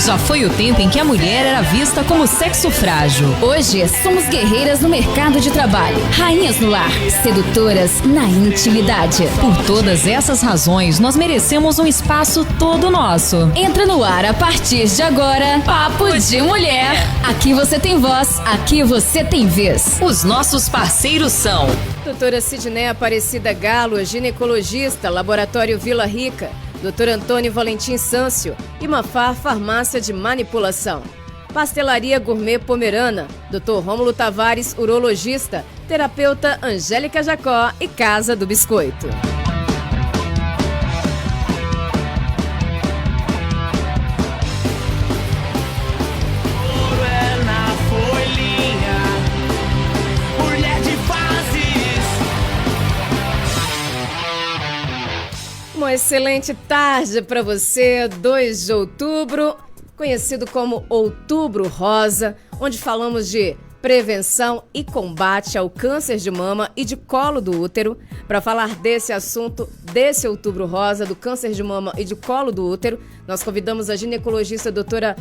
Já foi o tempo em que a mulher era vista como sexo frágil. Hoje, somos guerreiras no mercado de trabalho, rainhas no lar, sedutoras na intimidade. Por todas essas razões, nós merecemos um espaço todo nosso. Entra no ar a partir de agora, Papo de Mulher. Aqui você tem voz, aqui você tem vez. Os nossos parceiros são Doutora Sidneia Aparecida Galo, ginecologista, Laboratório Vila Rica. Dr. Antônio Valentim Sâncio e Mafar Farmácia de Manipulação. Pastelaria Gourmet Pomerana, Dr. Rômulo Tavares, urologista, terapeuta Angélica Jacó e Casa do Biscoito. Uma excelente tarde para você, 2 de outubro, conhecido como Outubro Rosa, onde falamos de prevenção e combate ao câncer de mama e de colo do útero. Para falar desse assunto, desse Outubro Rosa, do câncer de mama e de colo do útero, nós convidamos a ginecologista doutora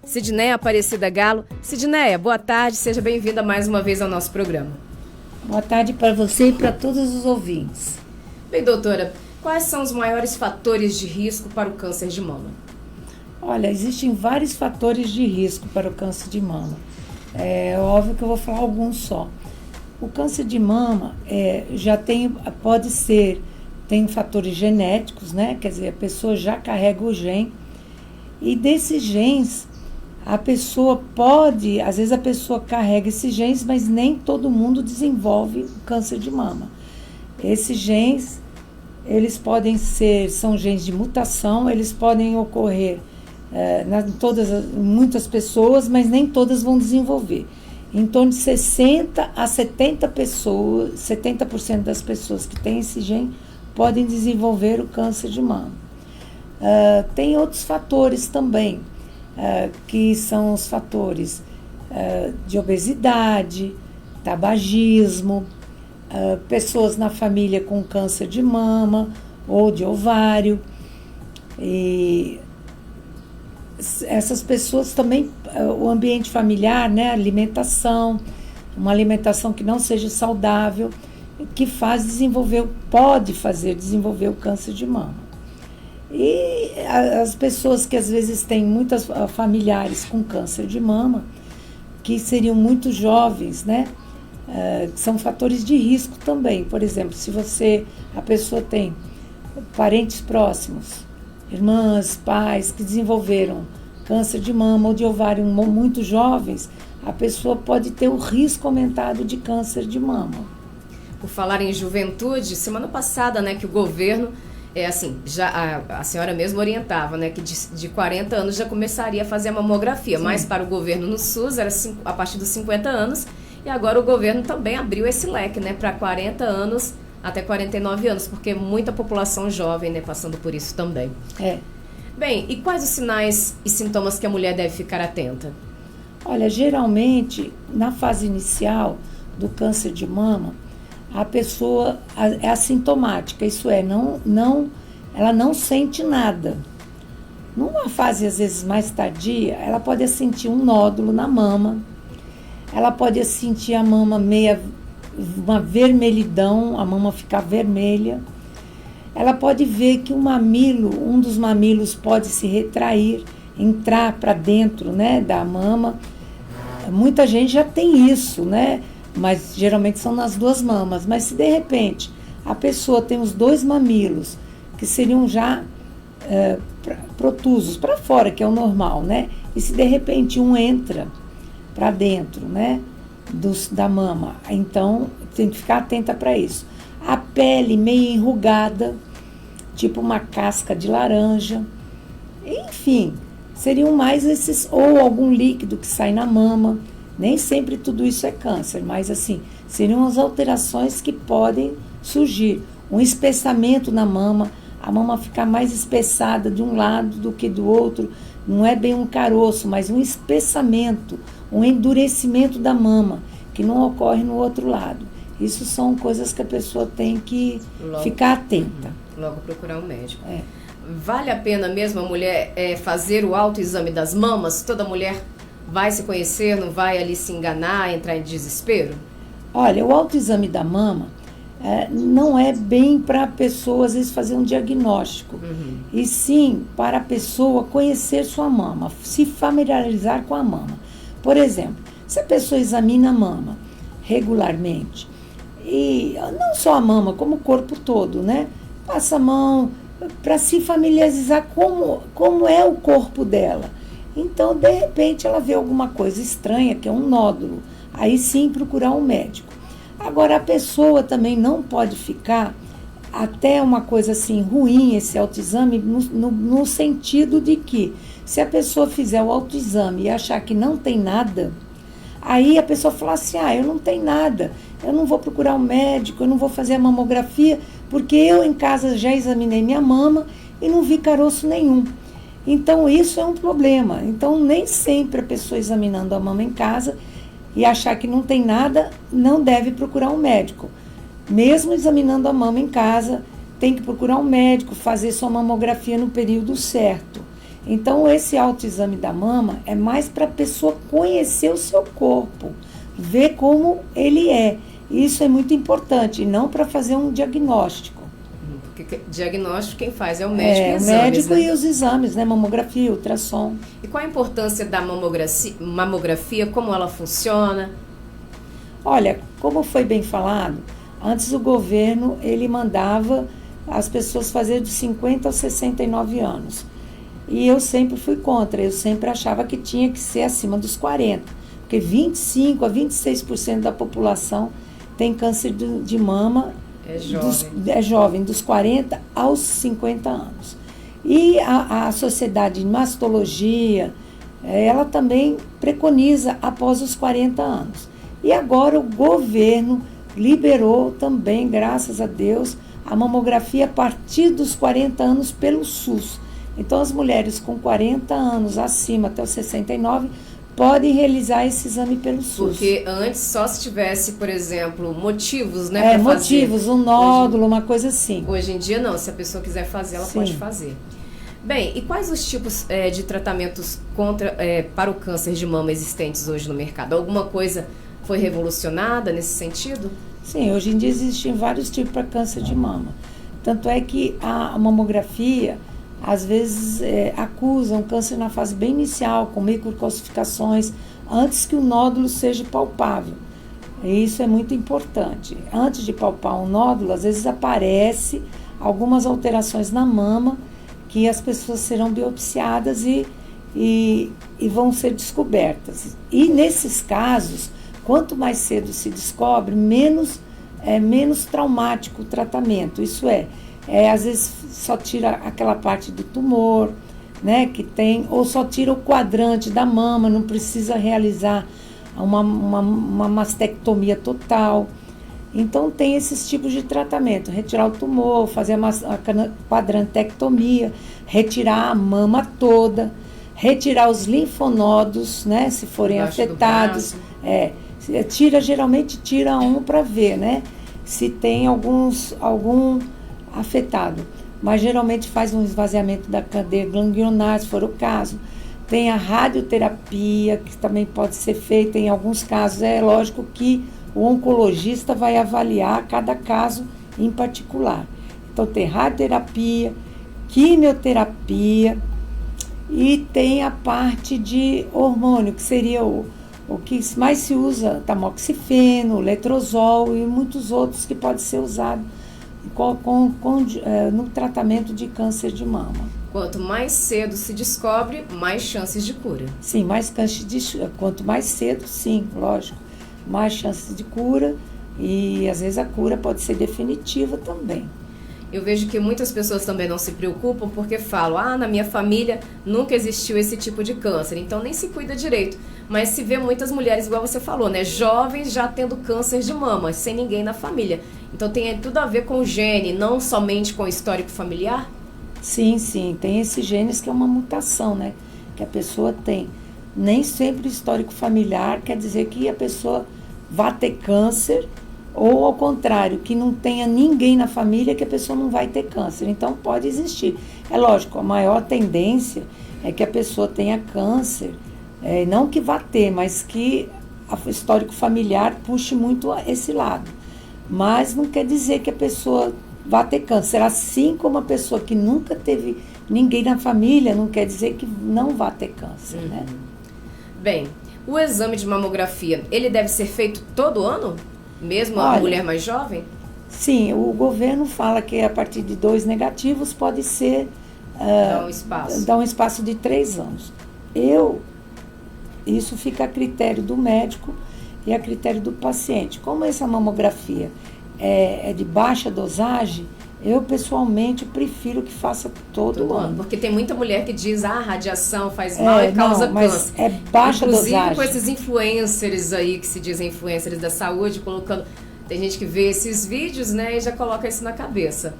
Sidneia Aparecida Galo. Sidneia, boa tarde, seja bem-vinda mais uma vez ao nosso programa. Boa tarde para você e para todos os ouvintes. Bem, doutora, quais são os maiores fatores de risco para o câncer de mama? Olha, existem vários fatores de risco para o câncer de mama. É óbvio que eu vou falar alguns só. O câncer de mama tem fatores genéticos, né? Quer dizer, a pessoa já carrega o gene. E desses genes, a pessoa pode, às vezes a pessoa carrega esses genes, mas nem todo mundo desenvolve o câncer de mama. Esses genes, eles são genes de mutação, eles podem ocorrer muitas pessoas, mas nem todas vão desenvolver. Em torno de 60 a 70% das pessoas que têm esse gene podem desenvolver o câncer de mama. Tem outros fatores também, que são os fatores de obesidade, tabagismo, pessoas na família com câncer de mama ou de ovário. E essas pessoas também, o ambiente familiar, né, alimentação, uma alimentação que não seja saudável, que pode fazer desenvolver o câncer de mama. E as pessoas que às vezes têm muitas familiares com câncer de mama, que seriam muito jovens, né? São fatores de risco também. Por exemplo, se a pessoa tem parentes próximos, irmãs, pais que desenvolveram câncer de mama ou de ovário muito jovens, a pessoa pode ter o risco aumentado de câncer de mama. Por falar em juventude, semana passada, né, que o governo, já a senhora mesmo orientava, né, que de 40 anos já começaria a fazer a mamografia, sim. Mas para o governo no SUS era a partir dos 50 anos, e agora o governo também abriu esse leque, né, para 40 anos até 49 anos, porque muita população jovem, né, passando por isso também. Bem, e quais os sinais e sintomas que a mulher deve ficar atenta? Olha, geralmente, na fase inicial do câncer de mama, a pessoa é assintomática, isso é, ela não sente nada. Numa fase, às vezes, mais tardia, ela pode sentir um nódulo na mama, ela pode sentir a mama uma vermelhidão, a mama ficar vermelha. Ela pode ver que um dos mamilos pode se retrair, entrar para dentro, né, da mama. Muita gente já tem isso, né? Mas geralmente são nas 2 mamas. Mas se de repente a pessoa tem os 2 mamilos, que seriam já protusos para fora, que é o normal, né? E se de repente um entra para dentro, né, da mama, então tem que ficar atenta para isso. A pele meio enrugada, tipo uma casca de laranja, enfim, seriam mais esses, ou algum líquido que sai na mama. Nem sempre tudo isso é câncer, mas assim, seriam as alterações que podem surgir. Um espessamento na mama, a mama ficar mais espessada de um lado do que do outro, não é bem um caroço, mas um espessamento, um endurecimento da mama, que não ocorre no outro lado. Isso são coisas que a pessoa tem que ficar atenta. Logo procurar um médico. Vale a pena mesmo a mulher fazer o autoexame das mamas? Toda mulher vai se conhecer, não vai ali se enganar, entrar em desespero? Olha, o autoexame da mama não é bem para a pessoa, às vezes, fazer um diagnóstico. E sim para a pessoa conhecer sua mama, se familiarizar com a mama. Por exemplo, se a pessoa examina a mama regularmente, e não só a mama, como o corpo todo, né? Passa a mão para se familiarizar como é o corpo dela. Então, de repente, ela vê alguma coisa estranha, que é um nódulo. Aí sim procurar um médico. Agora, a pessoa também não pode ficar até uma coisa assim ruim, esse autoexame, no sentido de que se a pessoa fizer o autoexame e achar que não tem nada, aí a pessoa fala assim, eu não tenho nada, eu não vou procurar um médico, eu não vou fazer a mamografia, porque eu em casa já examinei minha mama e não vi caroço nenhum. Então isso é um problema. Então nem sempre a pessoa examinando a mama em casa e achar que não tem nada, não deve procurar um médico. Mesmo examinando a mama em casa, tem que procurar um médico, fazer sua mamografia no período certo. Então, esse autoexame da mama é mais para a pessoa conhecer o seu corpo, ver como ele é. Isso é muito importante, e não para fazer um diagnóstico. Porque diagnóstico quem faz é o médico e o exames, médico né? e os exames, né? Mamografia, ultrassom. E qual a importância da mamografia, como ela funciona? Olha, como foi bem falado, antes o governo, ele mandava as pessoas fazer de 50 aos 69 anos. E eu sempre fui contra, eu sempre achava que tinha que ser acima dos 40, porque 25 a 26% da população tem câncer de mama. É jovem, dos 40 aos 50 anos. E a Sociedade de Mastologia, ela também preconiza após os 40 anos. E agora o governo liberou também, graças a Deus, a mamografia a partir dos 40 anos pelo SUS. Então as mulheres com 40 anos acima até os 69 podem realizar esse exame pelo SUS. Porque antes só se tivesse, por exemplo, motivos, né, para fazer. Motivos, um nódulo, uma coisa assim. Hoje em dia não, se a pessoa quiser fazer, ela pode fazer. Bem, e quais os tipos de tratamentos para o câncer de mama existentes hoje no mercado? Alguma coisa foi revolucionada nesse sentido? Sim, hoje em dia existem vários tipos para câncer de mama. Tanto é que a mamografia, às vezes, acusam câncer na fase bem inicial, com microcalcificações, antes que o nódulo seja palpável. E isso é muito importante. Antes de palpar um nódulo, às vezes aparece algumas alterações na mama, que as pessoas serão biopsiadas e vão ser descobertas. E nesses casos, quanto mais cedo se descobre, menos traumático o tratamento. Isso às vezes só tira aquela parte do tumor, né, que tem, ou só tira o quadrante da mama, não precisa realizar uma mastectomia total. Então tem esses tipos de tratamento, retirar o tumor, fazer a quadrantectomia, retirar a mama toda, retirar os linfonodos, né, se forem afetados. Geralmente tira um para ver, né, se tem algum afetado, mas geralmente faz um esvaziamento da cadeia ganglionar, se for o caso. Tem a radioterapia, que também pode ser feita em alguns casos. É lógico que o oncologista vai avaliar cada caso em particular. Então tem radioterapia, quimioterapia e tem a parte de hormônio, que seria o que mais se usa, tamoxifeno, letrozol e muitos outros que podem ser usados no tratamento de câncer de mama. Quanto mais cedo se descobre, mais chances de cura. Sim, quanto mais cedo, sim, lógico, mais chances de cura, e às vezes a cura pode ser definitiva também. Eu vejo que muitas pessoas também não se preocupam porque falam, na minha família nunca existiu esse tipo de câncer, então nem se cuida direito. Mas se vê muitas mulheres, igual você falou, né, jovens já tendo câncer de mama, sem ninguém na família. Então tem tudo a ver com o gene, não somente com o histórico familiar? Sim, tem esses genes que é uma mutação, né, que a pessoa tem. Nem sempre o histórico familiar quer dizer que a pessoa vá ter câncer, ou ao contrário, que não tenha ninguém na família que a pessoa não vai ter câncer. Então pode existir. É lógico, a maior tendência é que a pessoa tenha câncer, não que vá ter, mas que o histórico familiar puxe muito a esse lado. Mas não quer dizer que a pessoa vá ter câncer. Assim como a pessoa que nunca teve ninguém na família, não quer dizer que não vá ter câncer, né? Bem, o exame de mamografia, ele deve ser feito todo ano? Mesmo a Olha, mulher mais jovem? Sim, o governo fala que a partir de 2 negativos pode ser... Dá um espaço. Dá um espaço de 3 anos. Isso fica a critério do médico e a critério do paciente. Como essa mamografia é de baixa dosagem, eu pessoalmente prefiro que faça todo ano. Porque tem muita mulher que diz, a radiação faz mal e causa câncer. É baixa Inclusive, dosagem. com esses influencers aí, que se dizem influencers da saúde, colocando... Tem gente que vê esses vídeos, né, e já coloca isso na cabeça.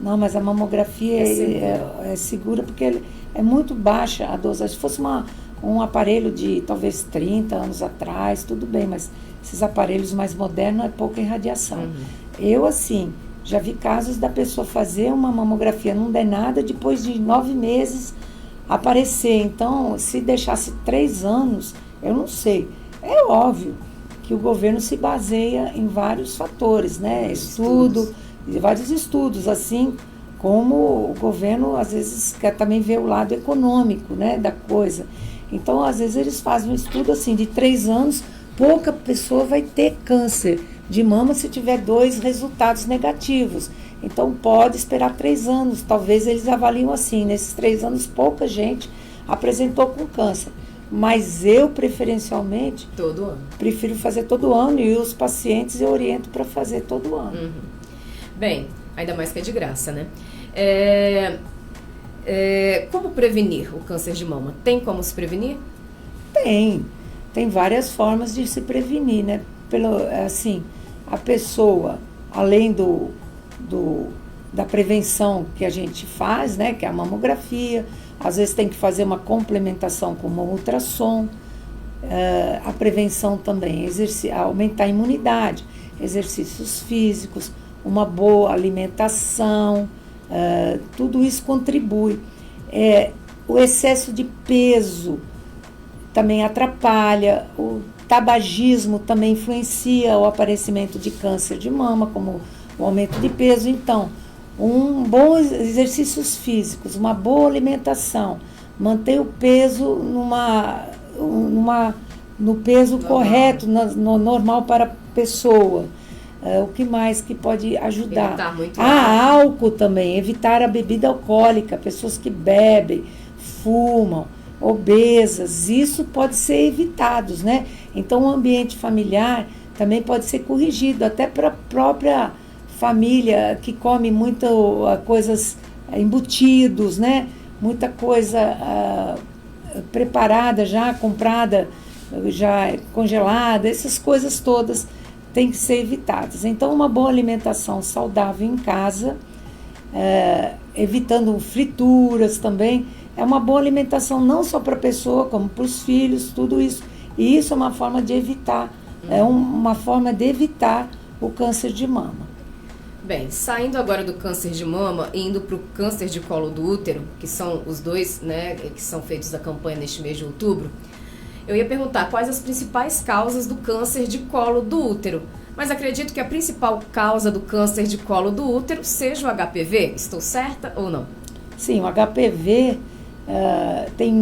Não, mas a mamografia é segura porque é muito baixa a dosagem. Se fosse um aparelho de talvez 30 anos atrás, tudo bem, mas esses aparelhos mais modernos é pouca irradiação. Eu, assim, já vi casos da pessoa fazer uma mamografia, não der nada, depois de 9 meses aparecer. Então, se deixasse 3 anos, eu não sei. É óbvio que o governo se baseia em vários fatores, né? Vários estudos, assim como o governo às vezes quer também ver o lado econômico, né, da coisa. Então, às vezes eles fazem um estudo assim de 3 anos, pouca pessoa vai ter câncer de mama se tiver 2 resultados negativos. Então pode esperar 3 anos, talvez eles avaliam assim, nesses 3 anos pouca gente apresentou com câncer. Mas eu, preferencialmente, todo ano, prefiro fazer todo ano e os pacientes eu oriento para fazer todo ano. Bem, ainda mais que é de graça, né? Como prevenir o câncer de mama? Tem como se prevenir? Tem várias formas de se prevenir, né? A pessoa, além da prevenção que a gente faz, né? Que é a mamografia, às vezes tem que fazer uma complementação com uma ultrassom. A prevenção também, aumentar a imunidade, exercícios físicos, uma boa alimentação, tudo isso contribui. O excesso de peso também atrapalha, o tabagismo também influencia o aparecimento de câncer de mama, como o aumento de peso. Então, bons exercícios físicos, uma boa alimentação, manter o peso no peso correto, no normal para a pessoa. O que mais que pode ajudar? Evitar muito álcool também, evitar a bebida alcoólica, pessoas que bebem, fumam, obesas, isso pode ser evitado, né? Então o ambiente familiar também pode ser corrigido, até para a própria família que come muito coisas embutidos, né? Muita coisa preparada já, comprada, já congelada, essas coisas todas têm que ser evitadas. Então, uma boa alimentação saudável em casa, evitando frituras também, é uma boa alimentação não só para a pessoa, como para os filhos, tudo isso. E isso é uma forma de evitar, o câncer de mama. Bem, saindo agora do câncer de mama e indo para o câncer de colo do útero, que são os dois, né, que são feitos da campanha neste mês de outubro, eu ia perguntar quais as principais causas do câncer de colo do útero. Mas acredito que a principal causa do câncer de colo do útero seja o HPV. Estou certa ou não? Sim, o HPV tem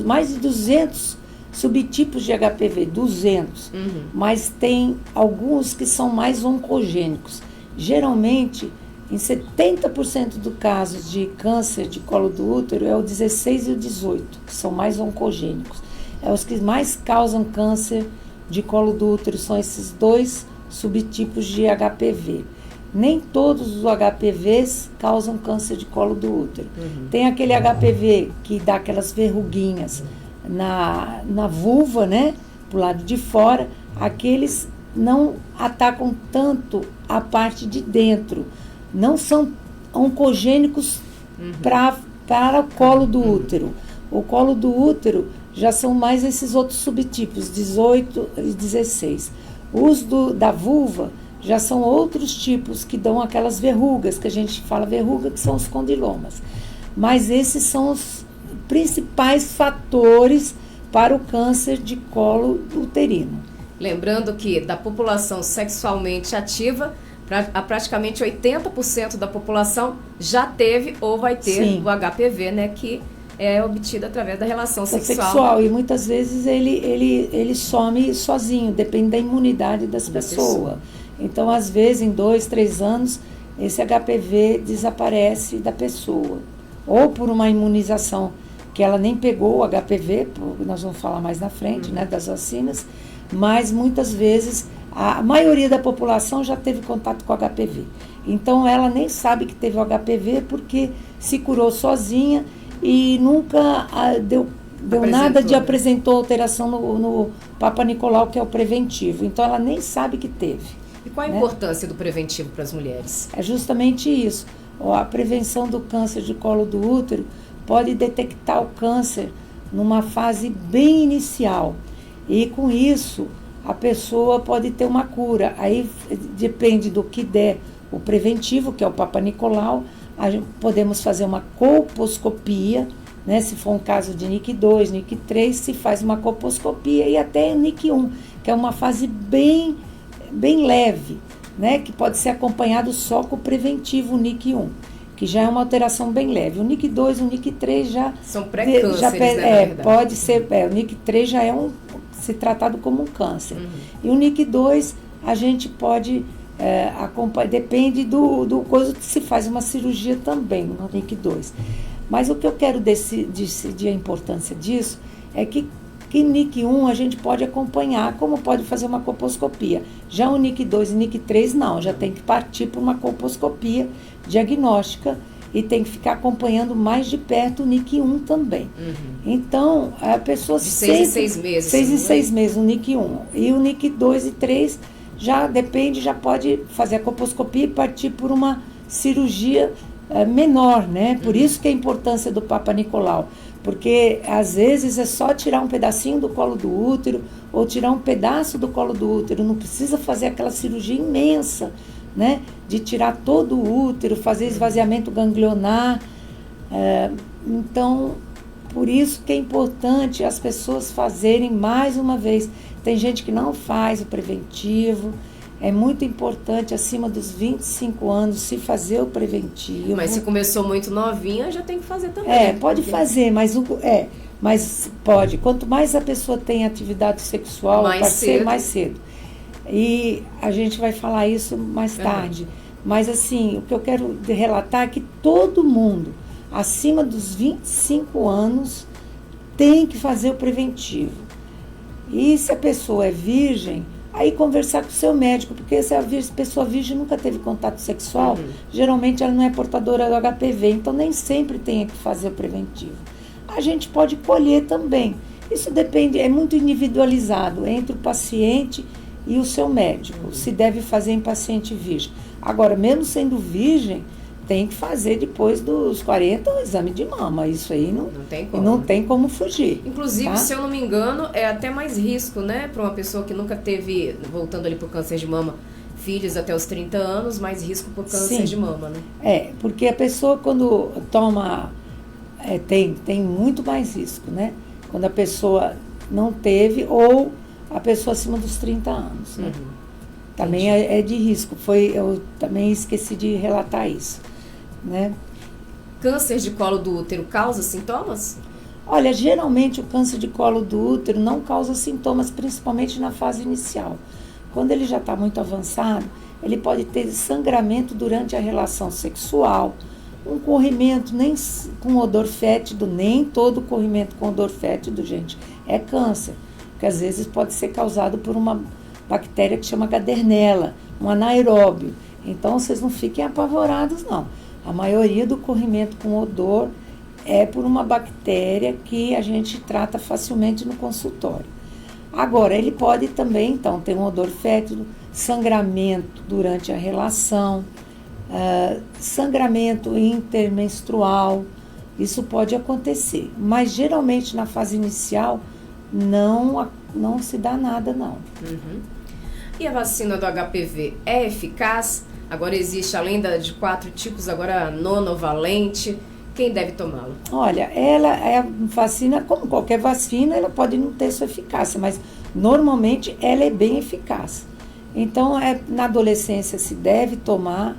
mais de 200 subtipos de HPV, 200. Mas tem alguns que são mais oncogênicos. Geralmente, em 70% dos casos de câncer de colo do útero, é o 16 e o 18, que são mais oncogênicos. Os que mais causam câncer de colo do útero são esses 2 subtipos de HPV. Nem todos os HPVs causam câncer de colo do útero. Tem aquele HPV que dá aquelas verruguinhas na vulva, né, pro lado de fora. Aqueles não atacam tanto a parte de dentro. Não são oncogênicos para o colo do útero. O colo do útero já são mais esses outros subtipos, 18 e 16. Os da vulva já são outros tipos que dão aquelas verrugas, que a gente fala verruga, que são os condilomas. Mas esses são os principais fatores para o câncer de colo uterino. Lembrando que da população sexualmente ativa, praticamente 80% da população já teve ou vai ter Sim. o HPV, né, que é obtido através da relação sexual. E muitas vezes ele some sozinho, depende da imunidade das pessoas. Então, às vezes, em 2, 3 anos, esse HPV desaparece da pessoa. Ou por uma imunização que ela nem pegou o HPV, nós vamos falar mais na frente, né, das vacinas, mas muitas vezes a maioria da população já teve contato com o HPV. Então, ela nem sabe que teve o HPV porque se curou sozinha e nunca deu nada de apresentou alteração no Papa Nicolau, que é o preventivo. Então, ela nem sabe que teve. E qual a importância do preventivo para as mulheres? É justamente isso. A prevenção do câncer de colo do útero pode detectar o câncer numa fase bem inicial. E com isso, a pessoa pode ter uma cura. Aí depende do que der o preventivo, que é o Papa Nicolau. Podemos fazer uma colposcopia, né? Se for um caso de NIC 2, NIC 3, se faz uma colposcopia e até o NIC 1, que é uma fase bem leve, né? Que pode ser acompanhado só com o preventivo NIC 1, que já é uma alteração bem leve. O NIC 2 e o NIC 3 já são pré-cânceres, né, pode ser, o NIC 3 já é se tratado como um câncer. E o NIC 2 a gente pode acompanhar, depende do coisa que se faz uma cirurgia também no NIC 2. Mas o que eu quero decidir a importância disso é que NIC 1 a gente pode acompanhar, como pode fazer uma colposcopia. Já o NIC 2 e NIC 3 não, já tem que partir para uma colposcopia diagnóstica e tem que ficar acompanhando mais de perto o NIC 1 também. Então, a pessoa de 6 em 6 meses. 6 em 6 meses o NIC 1. E o NIC 2 e 3 já depende, já pode fazer a colposcopia e partir por uma cirurgia menor, né? Por isso que a importância do Papa Nicolau. Porque, às vezes, é só tirar um pedacinho do colo do útero ou tirar um pedaço do colo do útero. Não precisa fazer aquela cirurgia imensa, né? De tirar todo o útero, fazer esvaziamento ganglionar. Então, por isso que é importante as pessoas fazerem mais uma vez. Tem gente que não faz o preventivo. É muito importante, acima dos 25 anos, se fazer o preventivo. Mas se começou muito novinha, já tem que fazer também. Pode fazer, mas pode. Quanto mais a pessoa tem atividade sexual, pode ser mais cedo. E a gente vai falar isso mais tarde. Mas assim, o que eu quero relatar é que todo mundo acima dos 25 anos tem que fazer o preventivo. E se a pessoa é virgem, aí conversar com o seu médico, porque se a pessoa virgem nunca teve contato sexual, geralmente ela não é portadora do HPV, então nem sempre tem que fazer o preventivo. A gente pode colher também. Isso depende, é muito individualizado entre o paciente e o seu médico, se deve fazer em paciente virgem. Agora, mesmo sendo virgem, tem que fazer depois dos 40 o exame de mama. Isso aí não tem como fugir. Inclusive, tá? Se eu não me engano, é até mais risco, né? Para uma pessoa que nunca teve, voltando ali para o câncer de mama, filhos até os 30 anos, mais risco para o câncer de mama, né? Porque a pessoa quando toma, tem muito mais risco, né? Quando a pessoa não teve ou a pessoa acima dos 30 anos, né? Também é de risco. Eu também esqueci de relatar isso, né? Câncer de colo do útero causa sintomas? Olha, geralmente o câncer de colo do útero não causa sintomas, principalmente na fase inicial. Quando ele já está muito avançado, ele pode ter sangramento durante a relação sexual, um corrimento nem com odor fétido, nem todo corrimento com odor fétido, gente, é câncer, porque às vezes pode ser causado por uma bactéria que chama Gardnerella, um anaeróbio. Então, vocês não fiquem apavorados, não. A maioria do corrimento com odor é por uma bactéria que a gente trata facilmente no consultório. Agora, ele pode também, então, ter um odor fétido, sangramento durante a relação, sangramento intermenstrual, isso pode acontecer. Mas, geralmente, na fase inicial, não se dá nada, não. E a vacina do HPV é eficaz? Agora existe, além de 4 tipos, agora a nonovalente. Quem deve tomá-la? Olha, ela é a vacina, como qualquer vacina, ela pode não ter sua eficácia, mas normalmente ela é bem eficaz. Então, na adolescência se deve tomar,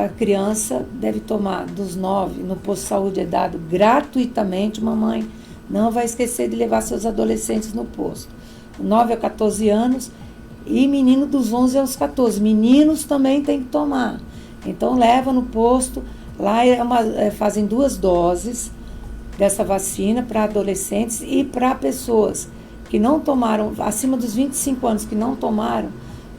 a criança deve tomar dos 9, no posto de saúde é dado gratuitamente, mamãe não vai esquecer de levar seus adolescentes no posto. 9 a 14 anos e menino dos 11 aos 14. Meninos também tem que tomar. Então, leva no posto. Lá fazem 2 doses dessa vacina para adolescentes e para pessoas que não tomaram, acima dos 25 anos que não tomaram,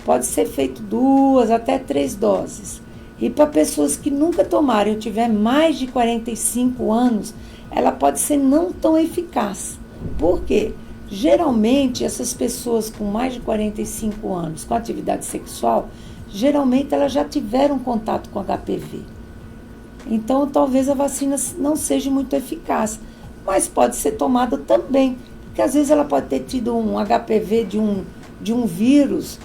pode ser feito 2 até 3 doses. E para pessoas que nunca tomaram e tiver mais de 45 anos, ela pode ser não tão eficaz. Por quê? Geralmente, essas pessoas com mais de 45 anos com atividade sexual, geralmente elas já tiveram contato com HPV. Então, talvez a vacina não seja muito eficaz, mas pode ser tomada também, porque às vezes ela pode ter tido um HPV de um vírus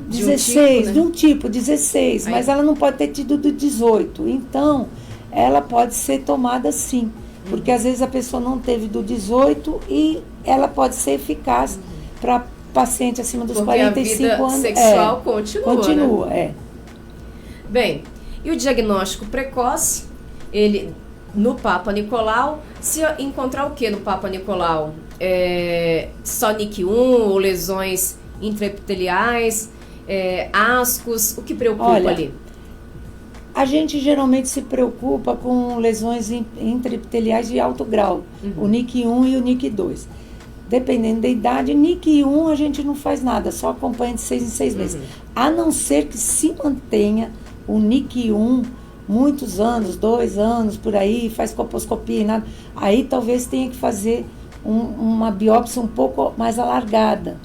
16, de um tipo 16, mas ela não pode ter tido do 18. Então, ela pode ser tomada sim, porque às vezes a pessoa não teve do 18 e ela pode ser eficaz para paciente acima dos porque 45 anos. A vida sexual continua, né? Bem, e o diagnóstico precoce, ele no Papa Nicolau, se encontrar o que no Papa Nicolau? Só NIC1 ou lesões intraepiteliais, ascos, o que preocupa ali? A gente geralmente se preocupa com lesões intraepiteliais de alto grau, o NIC1 e o NIC2. Dependendo da idade, NIC1 a gente não faz nada, só acompanha de 6 em 6 meses. A não ser que se mantenha o NIC1 muitos anos, 2 anos, por aí, faz colposcopia e nada, aí talvez tenha que fazer uma biópsia um pouco mais alargada,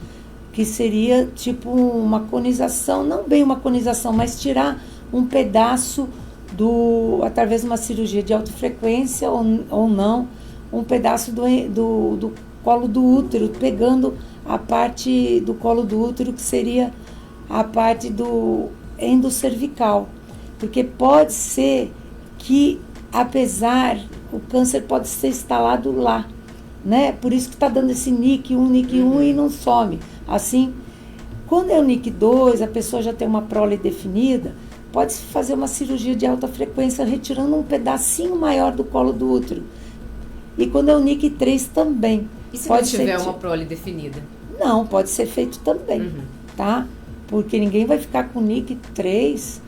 que seria tipo uma conização, não bem uma conização, mas tirar um pedaço através de uma cirurgia de alta frequência ou não, um pedaço do colo do útero, pegando a parte do colo do útero, que seria a parte do endocervical, porque pode ser que, apesar, o câncer pode ser instalado lá, né? Por isso que está dando esse NIC1 e não some. Assim, quando é o NIC2, a pessoa já tem uma prole definida, pode fazer uma cirurgia de alta frequência, retirando um pedacinho maior do colo do útero. E quando é o NIC3 também. E se pode não tiver uma prole definida? Não, pode ser feito também, tá? Porque ninguém vai ficar com NIC3,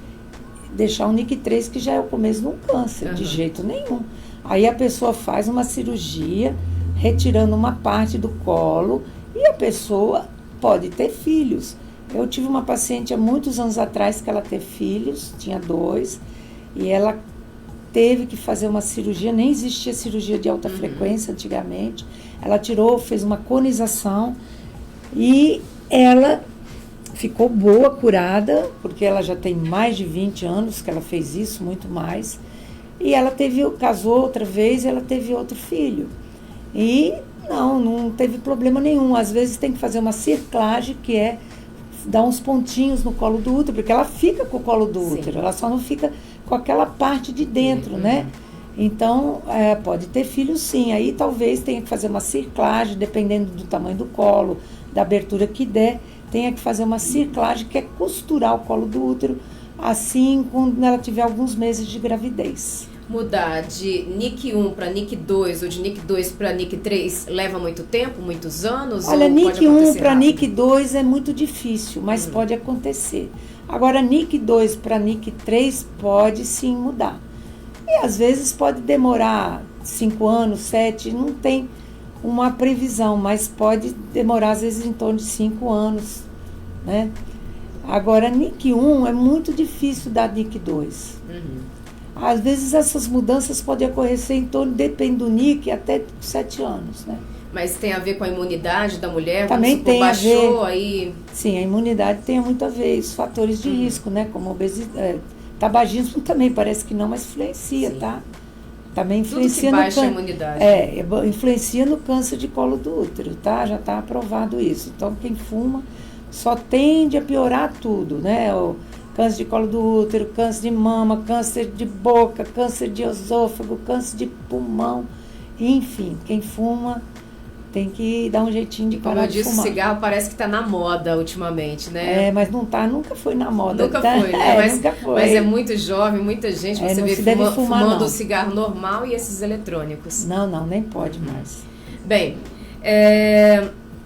deixar um NIC3 que já é o começo de um câncer, de jeito nenhum. Aí a pessoa faz uma cirurgia, retirando uma parte do colo, e a pessoa pode ter filhos. Eu tive uma paciente há muitos anos atrás que ela teve filhos, tinha 2, e ela teve que fazer uma cirurgia, nem existia cirurgia de alta frequência antigamente. Ela fez uma conização e ela ficou boa, curada, porque ela já tem mais de 20 anos que ela fez isso, muito mais. E ela casou outra vez e ela teve outro filho. E não teve problema nenhum. Às vezes tem que fazer uma circlagem, que é dar uns pontinhos no colo do útero, porque ela fica com o colo do útero, ela só não fica com aquela parte de dentro, né? Então, pode ter filho sim. Aí talvez tenha que fazer uma circlagem, dependendo do tamanho do colo, da abertura que der, tenha que fazer uma circlagem, que é costurar o colo do útero, assim, quando ela tiver alguns meses de gravidez. Mudar de NIC1 para NIC2 ou de NIC2 para NIC3 leva muito tempo, muitos anos? Olha, NIC1 para NIC2 é muito difícil, mas pode acontecer. Agora, NIC2 para NIC3 pode sim mudar. E às vezes pode demorar 5 anos, 7, não tem uma previsão, mas pode demorar às vezes em torno de 5 anos, né? Agora, NIC1 é muito difícil dar NIC2. Às vezes essas mudanças podem ocorrer em torno, depende do NIC, até 7 anos, né? Mas tem a ver com a imunidade da mulher? Também tem baixou, a ver. Aí... Sim, a imunidade tem muito a ver, os fatores de risco, né? Como obesidade, tabagismo também parece que não, mas influencia, tá? Também influencia tudo que baixa a imunidade. Influencia no câncer de colo do útero, tá? Já está aprovado isso. Então, quem fuma, só tende a piorar tudo, né? O câncer de colo do útero, câncer de mama, câncer de boca, câncer de esôfago, câncer de pulmão, enfim, quem fuma tem que dar um jeitinho de parar de fumar. Como eu disse, cigarro parece que está na moda ultimamente, né? Mas não tá, nunca foi na moda. Nunca tá? foi, né? Nunca foi. Mas é muito jovem, muita gente, você vê fumando o cigarro normal e esses eletrônicos. Não, nem pode mais. Bem,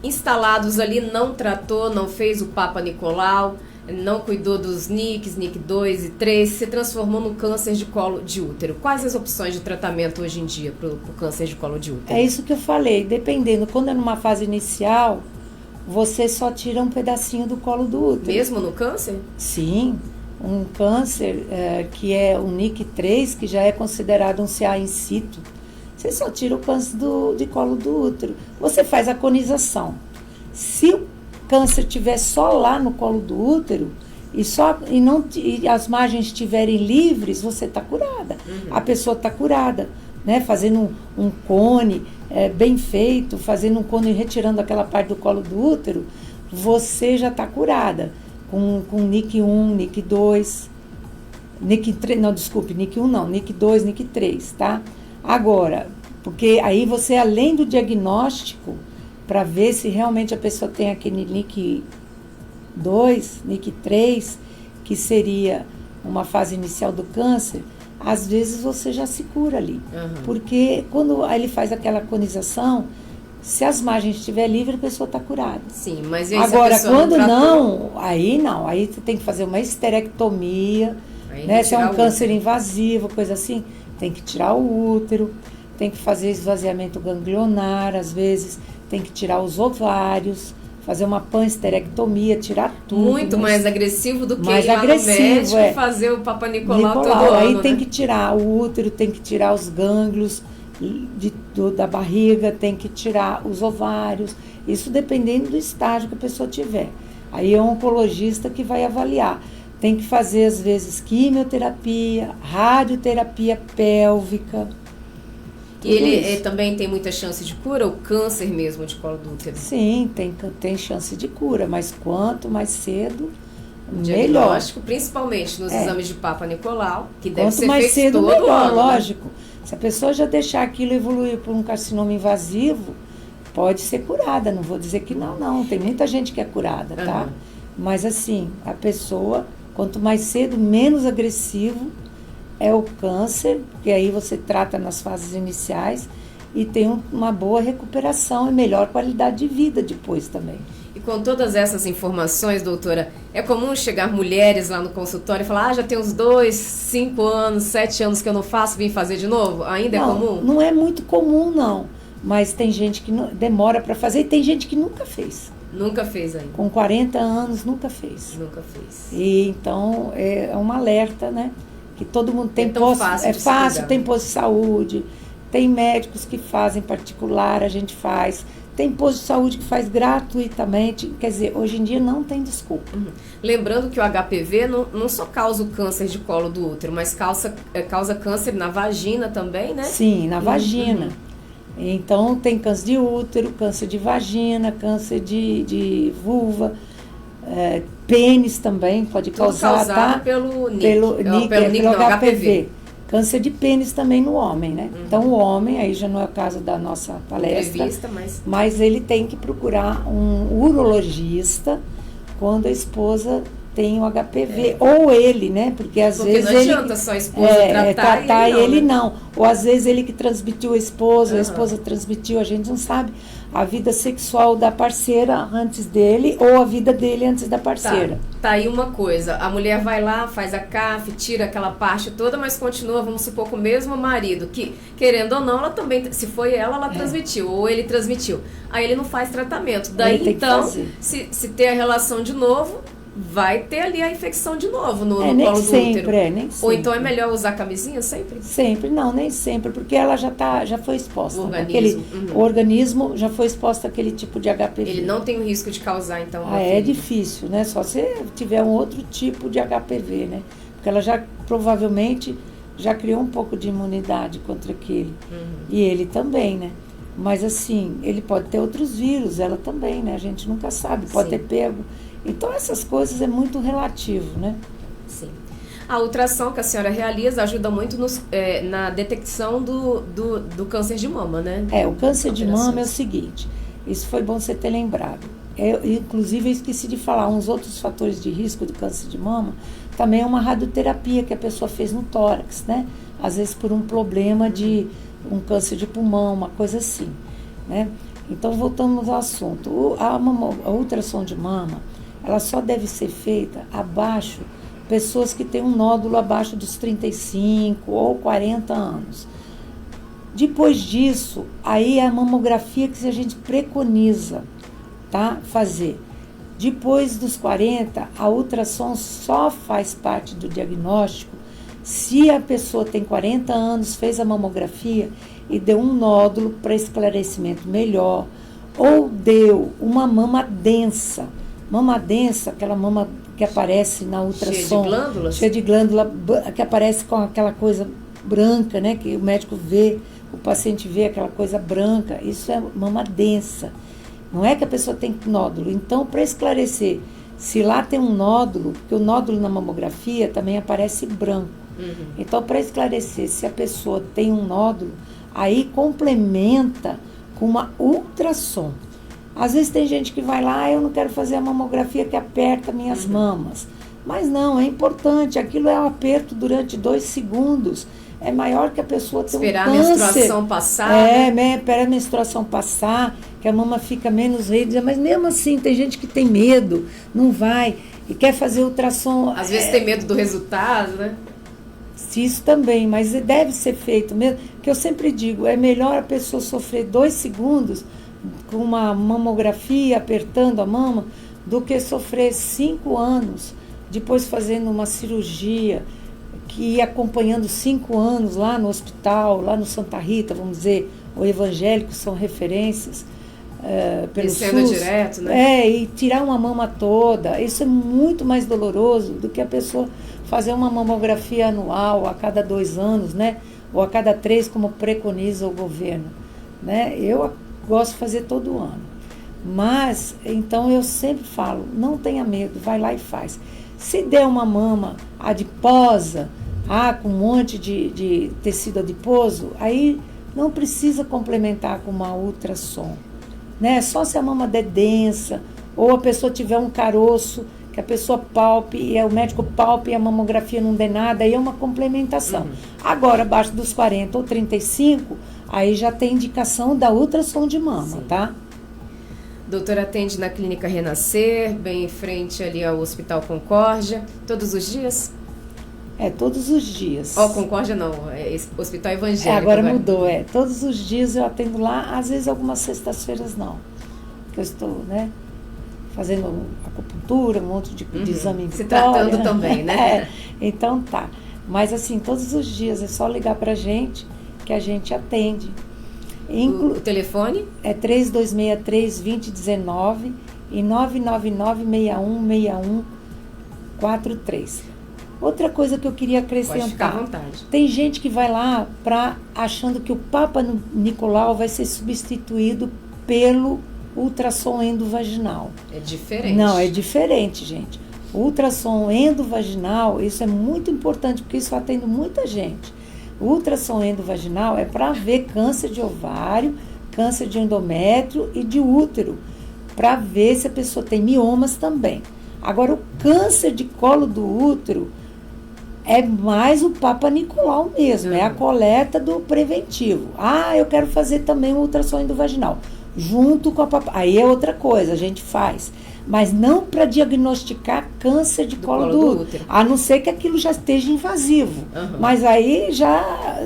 instalados ali, não tratou, não fez o Papa Nicolau, não cuidou dos NIC 2 e 3, se transformou no câncer de colo de útero. Quais as opções de tratamento hoje em dia para o câncer de colo de útero? É isso que eu falei, dependendo, quando é numa fase inicial, você só tira um pedacinho do colo do útero. Mesmo no câncer? Sim, um câncer que é o NIC 3, que já é considerado um CA in situ, você só tira o câncer de colo do útero. Você faz a conização. Se o câncer estiver só lá no colo do útero e as margens estiverem livres, você está curada. A pessoa está curada, né? Fazendo um cone bem feito, fazendo um cone retirando aquela parte do colo do útero, você já está curada. Com NIC 1, NIC 2, NIC 3, não, desculpe, NIC 1 não, NIC 2, NIC 3, tá? Agora, porque aí você, além do diagnóstico, para ver se realmente a pessoa tem aquele NIC 2, NIC 3, que seria uma fase inicial do câncer, às vezes você já se cura ali. Porque quando ele faz aquela conização, se as margens estiverem livres, a pessoa está curada. Sim, mas e aí, agora, se a quando não, aí você tem que fazer uma esterectomia, né? Se é um câncer invasivo, coisa assim, tem que tirar o útero, tem que fazer esvaziamento ganglionar, às vezes tem que tirar os ovários, fazer uma panesterectomia, tirar tudo. Muito mais agressivo do que mais ir lá agressivo, no médico fazer o Papa Nicolau todo aí ano, tem né? que tirar o útero, tem que tirar os gânglios da barriga, tem que tirar os ovários, isso dependendo do estágio que a pessoa tiver. Aí é um oncologista que vai avaliar. Tem que fazer, às vezes, quimioterapia, radioterapia pélvica. E ele também tem muita chance de cura, o câncer mesmo de colo do útero? Sim, tem chance de cura, mas quanto mais cedo, melhor. Diagnóstico, principalmente nos exames de Papa Nicolau, que deve ser quanto mais feito cedo, todo melhor, ano, lógico. Né? Se a pessoa já deixar aquilo evoluir por um carcinoma invasivo, pode ser curada. Não vou dizer que não. Tem muita gente que é curada, tá? Mas assim, a pessoa, quanto mais cedo, menos agressivo é o câncer, porque aí você trata nas fases iniciais e tem uma boa recuperação e melhor qualidade de vida depois também. E com todas essas informações, doutora, é comum chegar mulheres lá no consultório e falar, já tem uns 2, 5 anos, 7 anos que eu não faço, vim fazer de novo? Ainda é comum? Não é muito comum, não. Mas tem gente que demora para fazer e tem gente que nunca fez. Nunca fez ainda? Com 40 anos, nunca fez. Nunca fez. E então, é um alerta, né? Que todo mundo tem posto. É fácil, tem posto de saúde, tem médicos que fazem particular, a gente faz. Tem posto de saúde que faz gratuitamente. Quer dizer, hoje em dia não tem desculpa. Lembrando que o HPV não só causa o câncer de colo do útero, mas causa câncer na vagina também, né? Sim, na vagina. Então, tem câncer de útero, câncer de vagina, câncer de vulva, pênis também pode causar, tá? Pelo NIC, pelo HPV. Câncer de pênis também no homem, né? Então, o homem, aí já não é o caso da nossa palestra, mas ele tem que procurar um urologista quando a esposa tem o HPV, ou ele, né? Porque às vezes não adianta só a esposa tratar e ele não. Ou às vezes ele que transmitiu a esposa transmitiu, a gente não sabe a vida sexual da parceira antes dele ou a vida dele antes da parceira. Tá aí uma coisa, a mulher vai lá, faz a CAF, tira aquela parte toda, mas continua, vamos supor, com o mesmo marido, que, querendo ou não, ela também, se foi ela transmitiu, ou ele transmitiu. Aí ele não faz tratamento. Daí, então, se ter a relação de novo, vai ter ali a infecção de novo no colo do útero. Nem sempre. Ou então é melhor usar camisinha sempre? Sempre, não, nem sempre, porque ela já foi exposta. O organismo já foi exposto àquele tipo de HPV. Ele não tem o risco de causar, então, é difícil, né? Só se tiver um outro tipo de HPV, né? Porque ela já, provavelmente, já criou um pouco de imunidade contra aquele. E ele também, né? Mas assim, ele pode ter outros vírus, ela também, né? A gente nunca sabe, pode ter pego Então, essas coisas é muito relativo, né? Sim. A ultrassom que a senhora realiza ajuda muito na detecção do câncer de mama, né? O câncer de mama é o seguinte, isso foi bom você ter lembrado. Inclusive, eu esqueci de falar, uns outros fatores de risco do câncer de mama, também é uma radioterapia que a pessoa fez no tórax, né? Às vezes por um problema de um câncer de pulmão, uma coisa assim, né? Então, voltamos ao assunto. A ultrassom de mama, ela só deve ser feita abaixo, pessoas que têm um nódulo abaixo dos 35 ou 40 anos. Depois disso, aí é a mamografia que a gente preconiza, tá? Fazer. Depois dos 40, a ultrassom só faz parte do diagnóstico se a pessoa tem 40 anos, fez a mamografia e deu um nódulo para esclarecimento melhor, ou deu uma mama densa. Mama densa, aquela mama que aparece na ultrassom. Cheia de glândulas? Cheia de glândula, que aparece com aquela coisa branca, né? Que o médico vê, o paciente vê aquela coisa branca. Isso é mama densa. Não é que a pessoa tem nódulo. Então, para esclarecer se lá tem um nódulo, porque o nódulo na mamografia também aparece branco. Então, para esclarecer se a pessoa tem um nódulo, aí complementa com uma ultrassom. Às vezes tem gente que vai lá, eu não quero fazer a mamografia que aperta minhas mamas. Mas não, é importante, aquilo é um aperto durante 2 segundos. É maior que a pessoa ter esperar um câncer. Esperar a menstruação passar. Esperar a menstruação passar, que a mama fica menos rígida. Mas mesmo assim, tem gente que tem medo, não vai, e quer fazer ultrassom. Às vezes tem medo do resultado, né? Isso também, mas deve ser feito mesmo. Que eu sempre digo, é melhor a pessoa sofrer 2 segundos com uma mamografia apertando a mama do que sofrer 5 anos depois fazendo uma cirurgia que ia acompanhando 5 anos lá no hospital, lá no Santa Rita, vamos dizer, o evangélico são referências pelo SUS. Direto, né? E tirar uma mama toda, isso é muito mais doloroso do que a pessoa fazer uma mamografia anual a cada 2 anos, né? Ou a cada 3, como preconiza o governo, né? Eu gosto de fazer todo ano. Mas, então eu sempre falo, não tenha medo, vai lá e faz. Se der uma mama adiposa, com um monte de tecido adiposo, aí não precisa complementar com uma ultrassom, né? Só se a mama der densa, ou a pessoa tiver um caroço, que a pessoa palpe, e o médico palpe e a mamografia não dê nada, aí é uma complementação. Agora, abaixo dos 40 ou 35, aí já tem indicação da ultrassom de mama, tá? Doutora atende na Clínica Renascer, bem em frente ali ao Hospital Concórdia, todos os dias? Todos os dias. Concórdia não, Hospital Evangélico. Agora mudou, todos os dias eu atendo lá, às vezes algumas sextas-feiras não, porque eu estou, né, fazendo acupuntura, um monte de exame em se Vitória. Tratando também, né? Então tá. Mas assim, todos os dias é só ligar pra gente que a gente atende. O telefone? É 3263-2019 e 999-616143. Outra coisa que eu queria acrescentar. Pode ficar à vontade. Tem gente que vai lá achando que o Papa Nicolau vai ser substituído pelo ultrassom endovaginal. É diferente. Não, é diferente, gente. O ultrassom endovaginal, isso é muito importante, porque isso atende muita gente. O ultrassom endovaginal é para ver câncer de ovário, câncer de endométrio e de útero, para ver se a pessoa tem miomas também. Agora, o câncer de colo do útero é mais o Papa Nicolau mesmo, é a coleta do preventivo. Eu quero fazer também o ultrassom endovaginal, junto com a aí é outra coisa, a gente faz. Mas não para diagnosticar câncer de colo do útero. A não ser que aquilo já esteja invasivo. Mas aí já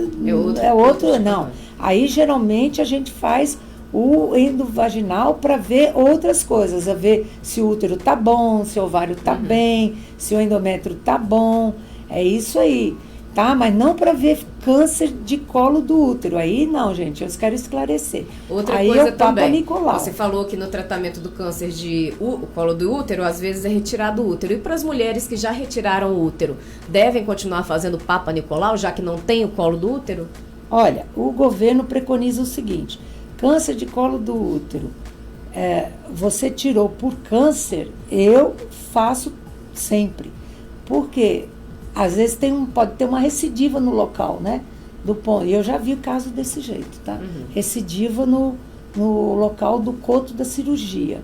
é outro não. Aí geralmente a gente faz o endovaginal para ver outras coisas, a ver se o útero tá bom, se o ovário tá bem, se o endométrio tá bom. É isso aí, tá? Mas não para ver câncer de colo do útero. Aí não, gente, eu quero esclarecer. Outra aí coisa é o Papa também, Nicolau. Você falou que no tratamento do câncer de colo do útero, às vezes é retirado o útero. E para as mulheres que já retiraram o útero, devem continuar fazendo Papa Nicolau, já que não tem o colo do útero? Olha, o governo preconiza o seguinte: câncer de colo do útero, você tirou por câncer, eu faço sempre. Porque às vezes pode ter uma recidiva no local, né? Do ponto. Eu já vi o caso desse jeito, tá? Recidiva no local do coto da cirurgia.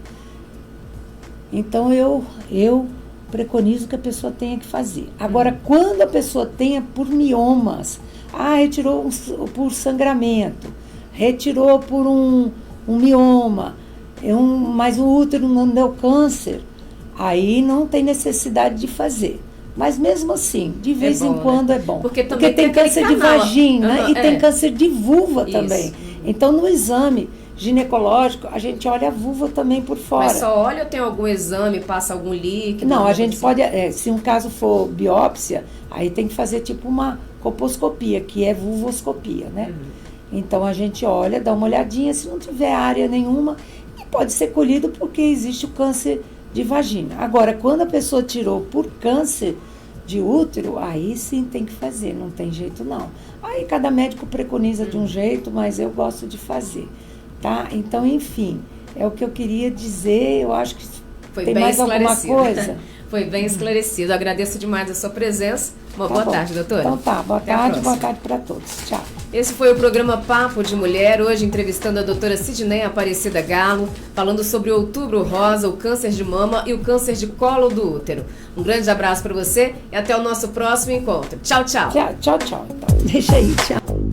Então eu preconizo que a pessoa tenha que fazer. Agora, quando a pessoa tenha por miomas, retirou por sangramento, retirou por um mioma, mas o útero não deu câncer, aí não tem necessidade de fazer. Mas mesmo assim, de vez em quando, né? É bom. Porque tem câncer de vagina e tem câncer de vulva também. Então, no exame ginecológico, a gente olha a vulva também por fora. Mas só olha ou tem algum exame, passa algum líquido? Não, a gente pode, se um caso for biópsia, aí tem que fazer tipo uma colposcopia, que é vulvoscopia, né? Então a gente olha, dá uma olhadinha, se não tiver área nenhuma, e pode ser colhido porque existe o câncer de vagina. Agora, quando a pessoa tirou por câncer de útero, aí sim tem que fazer, não tem jeito não. Aí cada médico preconiza de um jeito, mas eu gosto de fazer, tá? Então, enfim, é o que eu queria dizer, eu acho que foi tem bem mais alguma coisa. Foi bem esclarecido. Agradeço demais a sua presença. Uma boa tarde, doutora. Então tá, boa tarde para todos. Tchau. Esse foi o programa Papo de Mulher, hoje entrevistando a doutora Sidneia Aparecida Galo, falando sobre o Outubro Rosa, o câncer de mama e o câncer de colo do útero. Um grande abraço para você e até o nosso próximo encontro. Tchau, tchau. Tchau. Então, deixa aí, tchau.